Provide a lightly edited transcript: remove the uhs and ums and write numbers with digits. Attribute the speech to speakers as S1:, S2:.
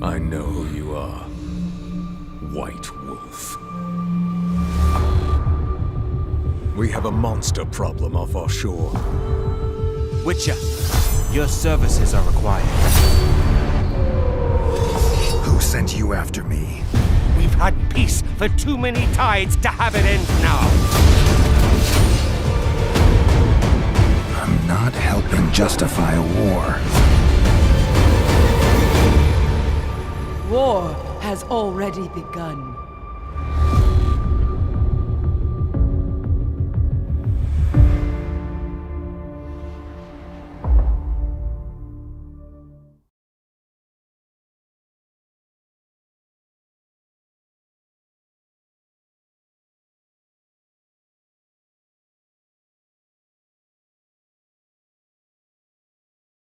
S1: I know who you are. White Wolf. We have a monster problem off our shore.
S2: Witcher, your services are required.
S3: Who sent you after me?
S2: We've had peace for too many tides to have it end now.
S3: I'm not helping justify a war.
S4: War has already begun.